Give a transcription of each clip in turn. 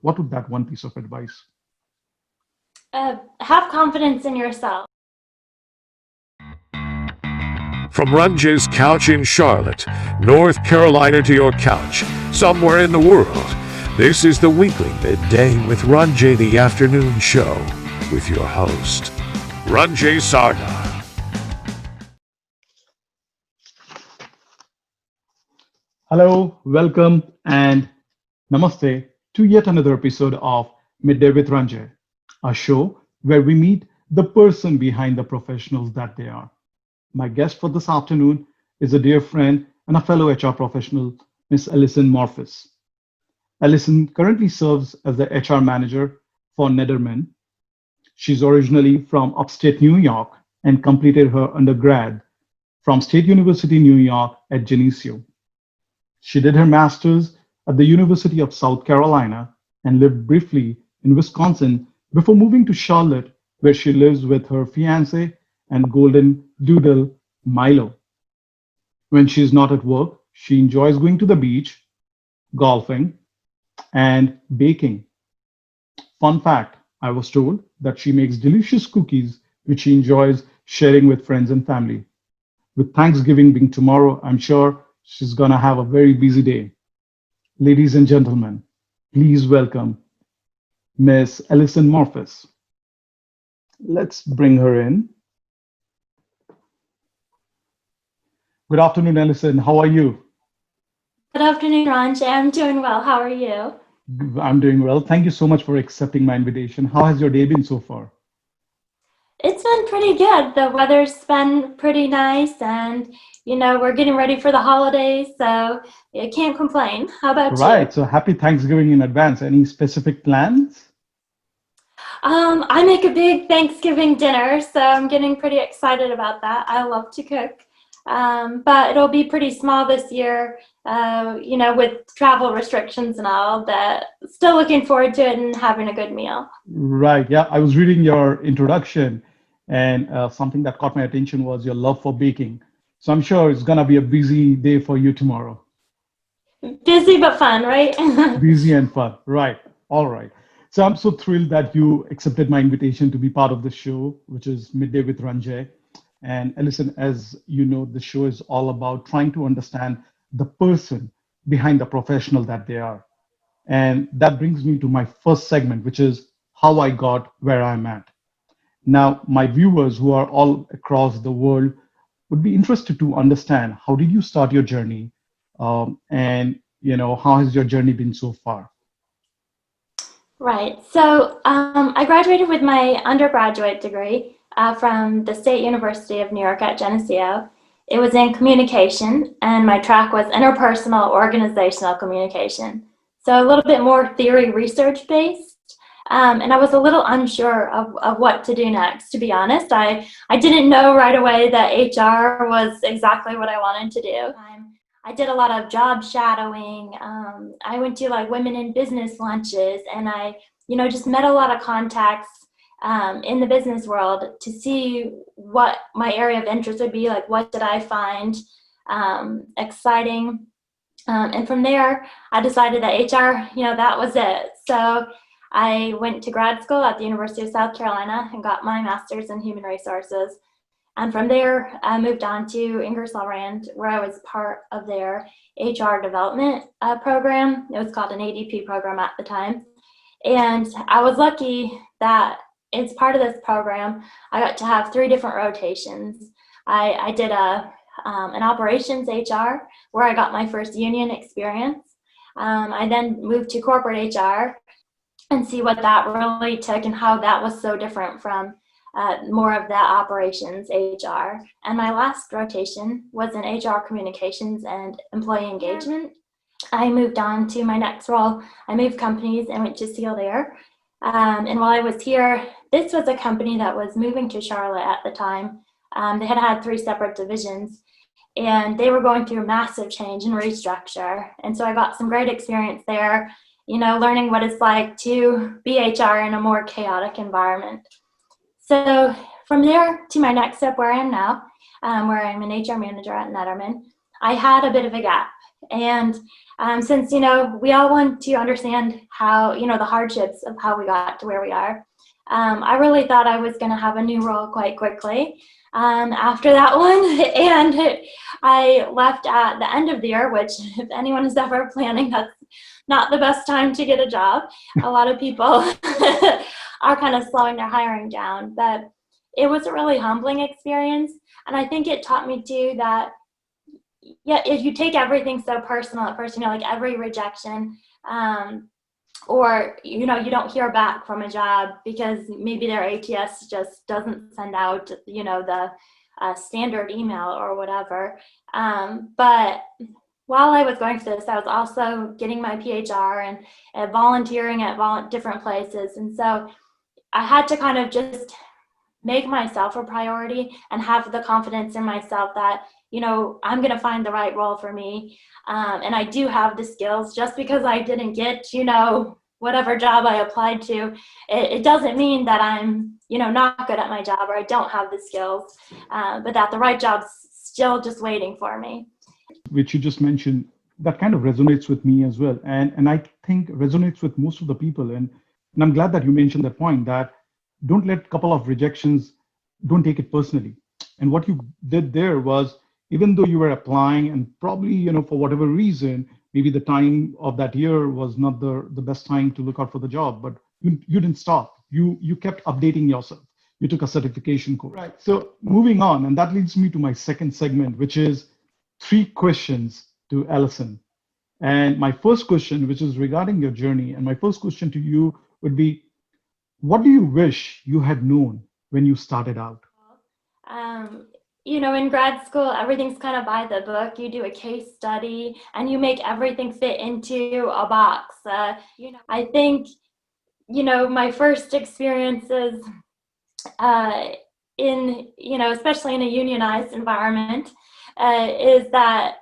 what would that one piece of advice? Have confidence in yourself. From Ranjay's couch in Charlotte, North Carolina to your couch, somewhere in the world, this is the weekly Midday with Ranjay, the afternoon show, with your host, Ranjay Sarna. Hello, welcome, and namaste to yet another episode of Midday with Ranjay, a show where we meet the person behind the professionals that they are. My guest for this afternoon is a dear friend and a fellow HR professional, Miss Allison Morphis. Allison currently serves as the HR manager for Nederman. She's originally from upstate New York and completed her undergrad from State University, New York at Geneseo. She did her master's at the University of South Carolina and lived briefly in Wisconsin before moving to Charlotte, where she lives with her fiance and golden doodle, Milo. When she's not at work, she enjoys going to the beach, golfing, and baking. Fun fact, I was told that she makes delicious cookies which she enjoys sharing with friends and family. With Thanksgiving being tomorrow, I'm sure she's gonna have a very busy day. Ladies and gentlemen, please welcome Miss Allison Morphis. Let's bring her in. Good afternoon, Allison. How are you? Good afternoon, Ranjay. I'm doing well. How are you? I'm doing well. Thank you so much for accepting my invitation. How has your day been so far? It's been pretty good. The weather's been pretty nice, and we're getting ready for the holidays, so I can't complain. How about you? Right. So happy Thanksgiving in advance. Any specific plans? I make a big Thanksgiving dinner, so I'm getting pretty excited about that. I love to cook, but it'll be pretty small this year, with travel restrictions and all, but still looking forward to it and having a good meal. Right. Yeah. I was reading your introduction, and something that caught my attention was your love for baking. So I'm sure it's gonna be a busy day for you tomorrow. Busy but fun, right? Busy and fun. Right. All right. So I'm so thrilled that you accepted my invitation to be part of the show, which is Midday with Ranjay. And listen, as you know, the show is all about trying to understand the person behind the professional that they are. And that brings me to my first segment, which is how I got where I'm at. Now, my viewers who are all across the world would be interested to understand how did you start your journey, and how has your journey been so far? Right. So I graduated with my undergraduate degree from the State University of New York at Geneseo. It was in communication, and my track was interpersonal organizational communication. So a little bit more theory research based. And I was a little unsure of what to do next, to be honest. I didn't know right away that HR was exactly what I wanted to do. I did a lot of job shadowing. I went to like women in business lunches, and I, just met a lot of contacts in the business world to see what my area of interest would be. Like, what did I find exciting? And from there, I decided that HR, that was it. So I went to grad school at the University of South Carolina and got my master's in human resources. And from there, I moved on to Ingersoll Rand, where I was part of their HR development program. It was called an ADP program at the time. And I was lucky that as part of this program, I got to have 3 different rotations. I did an operations HR, where I got my first union experience. I then moved to corporate HR and see what that really took and how that was so different from more of that operations HR. And my last rotation was in HR communications and employee engagement. I moved on to my next role. I moved companies and went to Seal there. And while I was here, this was a company that was moving to Charlotte at the time. They had had 3 separate divisions, and they were going through a massive change and restructure. And so I got some great experience there, learning what it's like to be HR in a more chaotic environment. So from there to my next step where I am now, where I'm an HR manager at Nederman, I had a bit of a gap. And since, we all want to understand how, the hardships of how we got to where we are, I really thought I was going to have a new role quite quickly after that one. And I left at the end of the year, which if anyone is ever planning, that's not the best time to get a job. A lot of people are kind of slowing their hiring down, but it was a really humbling experience. And I think it taught me too that, yeah, if you take everything so personal at first, like every rejection, or, you don't hear back from a job because maybe their ATS just doesn't send out, the standard email or whatever. But while I was going through this, I was also getting my PHR and volunteering at different places. And so I had to kind of just make myself a priority and have the confidence in myself that, I'm going to find the right role for me. And I do have the skills. Just because I didn't get, whatever job I applied to, it doesn't mean that I'm, not good at my job or I don't have the skills, but that the right job's still just waiting for me. Which you just mentioned, that kind of resonates with me as well. And I think resonates with most of the people. And I'm glad that you mentioned that point, that don't let a couple of rejections, don't take it personally. And what you did there was, even though you were applying and probably, for whatever reason, maybe the time of that year was not the best time to look out for the job, but you didn't stop. You kept updating yourself. You took a certification course. Right. So moving on, and that leads me to my second segment, which is 3 questions to Allison. And my first question, which is regarding your journey, and my first question to you would be, what do you wish you had known when you started out? In grad school, everything's kind of by the book. You do a case study and you make everything fit into a box. I think, my first experiences especially in a unionized environment, is that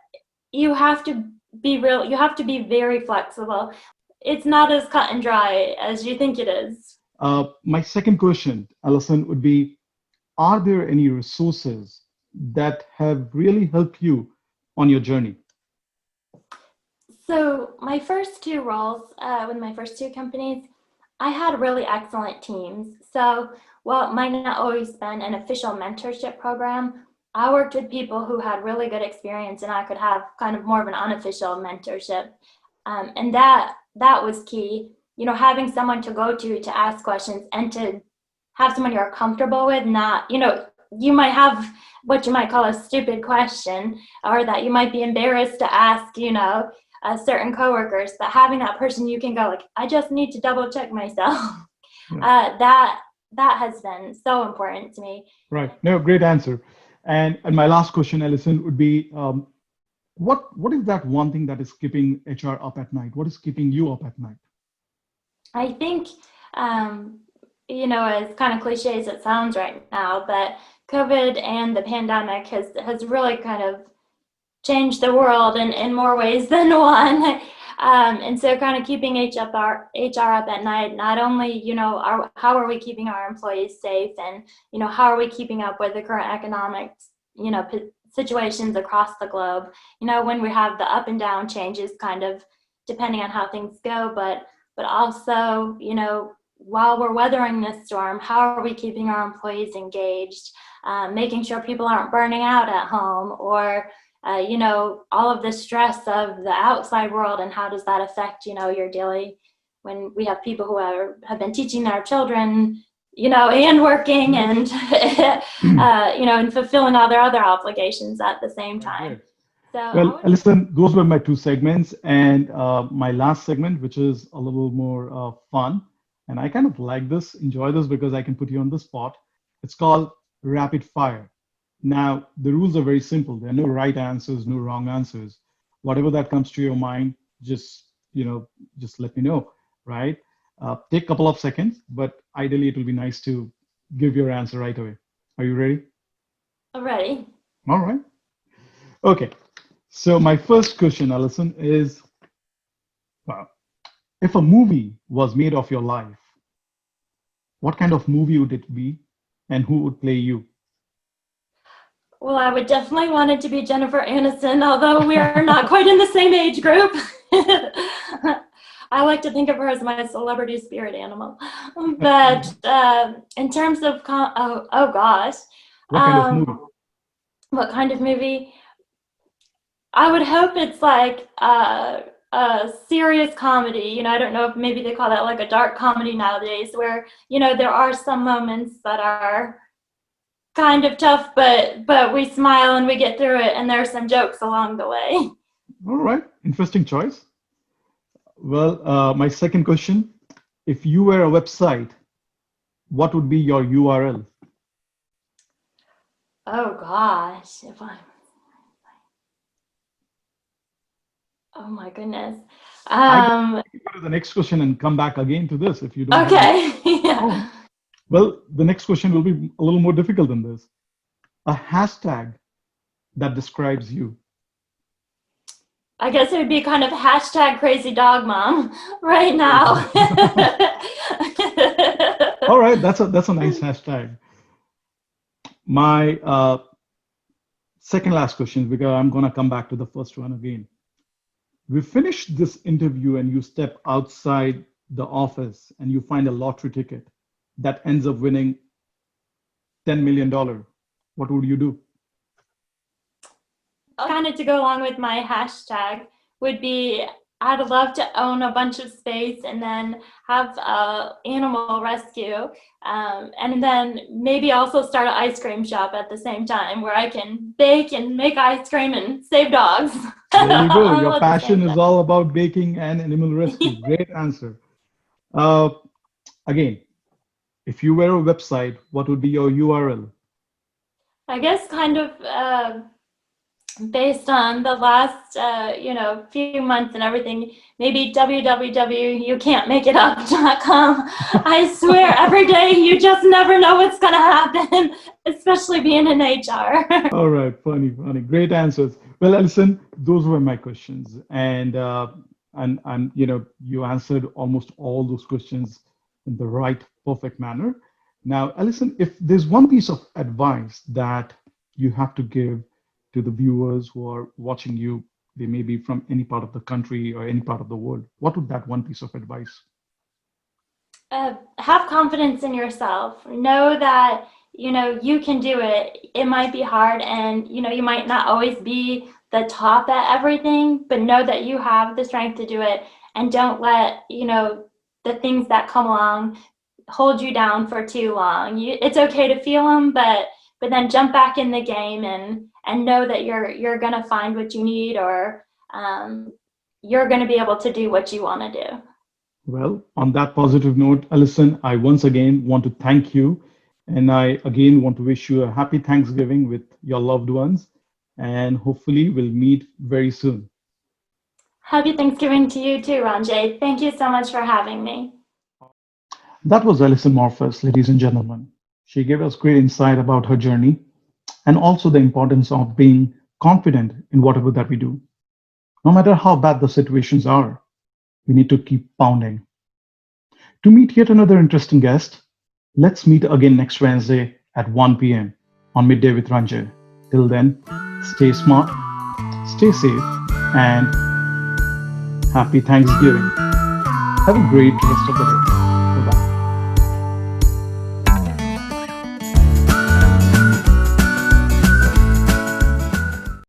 you have to be real. You have to be very flexible. It's not as cut and dry as you think it is. My second question, Allison, would be, are there any resources that have really helped you on your journey? So my first 2 roles with my first 2 companies, I had really excellent teams. So while it might not always been an official mentorship program, I worked with people who had really good experience and I could have kind of more of an unofficial mentorship. And that was key, having someone to go to ask questions and to have someone you're comfortable with, not, you might have what you might call a stupid question or that you might be embarrassed to ask, certain coworkers, but having that person you can go like, I just need to double check myself. Yeah. That has been so important to me. Right. No, great answer. And my last question, Allison, would be, what is that one thing that is keeping HR up at night? What is keeping you up at night? I think, as kind of cliche as it sounds right now, but COVID and the pandemic has really kind of changed the world in more ways than one. And so kind of keeping HR up at night, not only, how are we keeping our employees safe and, how are we keeping up with the current economic, situations across the globe, when we have the up and down changes kind of depending on how things go, but also, while we're weathering this storm, how are we keeping our employees engaged, making sure people aren't burning out at home or, all of the stress of the outside world and how does that affect, your daily, when we have people who have been teaching their children, and working and, and fulfilling all their other obligations at the same time. So well, Allison, those were my 2 segments, and my last segment, which is a little more fun, and I kind of like this, enjoy this because I can put you on the spot. It's called rapid fire. Now, the rules are very simple. There are no right answers, no wrong answers. Whatever that comes to your mind, just let me know, right? Take a couple of seconds, but ideally it will be nice to give your answer right away. Are you ready? I'm ready. All right. Okay. So my first question, Allison, is, wow, if a movie was made of your life, what kind of movie would it be and who would play you? Well, I would definitely want it to be Jennifer Aniston, although we are not quite in the same age group. I like to think of her as my celebrity spirit animal. But in terms of, oh gosh, What kind of movie? what kind of movie? I would hope it's like a serious comedy. I don't know if maybe they call that like a dark comedy nowadays, where there are some moments that are kind of tough, but we smile and we get through it, and there's some jokes along the way. All right, interesting choice. Well, my second question, if you were a website, what would be your URL? Oh gosh, oh my goodness. I can go to the next question and come back again to this if you don't have Okay. Oh, well, the next question will be a little more difficult than this. A hashtag that describes you. I guess it would be kind of hashtag crazy dog mom right now. All right, that's a nice hashtag. My second last question, because I'm gonna come back to the first one again. We finished this interview and you step outside the office and you find a lottery ticket that ends up winning $10 million. What would you do? Kind of to go along with my hashtag would be I'd love to own a bunch of space and then have animal rescue, and then maybe also start an ice cream shop at the same time where I can bake and make ice cream and save dogs. There you go. all Your at the same passion is time. all about baking and animal rescue. Great answer. Uh, Again, if you were a website, what would be your URL? I guess kind of based on the last few months and everything, maybe www.youcan'tmakeitup.com. I swear every day you just never know what's going to happen, especially being in HR. All right, funny, funny. Great answers. Well, Alison, those were my questions, and you answered almost all those questions in the right, perfect manner. Now, Alison, if there's one piece of advice that you have to give to the viewers who are watching you, they may be from any part of the country or any part of the world, what would that one piece of advice? Have confidence in yourself. Know that you can do it. It might be hard, and you might not always be the top at everything, but know that you have the strength to do it, and don't let the things that come along hold you down for too long. It's okay to feel them, but then jump back in the game and know that you're gonna find what you need, or you're gonna be able to do what you want to do. Well, on that positive note, Alison, I once again want to thank you. And I again want to wish you a happy Thanksgiving with your loved ones. And hopefully, we'll meet very soon. Happy Thanksgiving to you too, Ranjay. Thank you so much for having me. That was Allison Morphis, ladies and gentlemen. She gave us great insight about her journey and also the importance of being confident in whatever that we do. No matter how bad the situations are, we need to keep pounding. To meet yet another interesting guest, let's meet again next Wednesday at 1 p.m. on Midday with Ranjay. Till then, stay smart, stay safe, and happy Thanksgiving. Have a great rest of the day.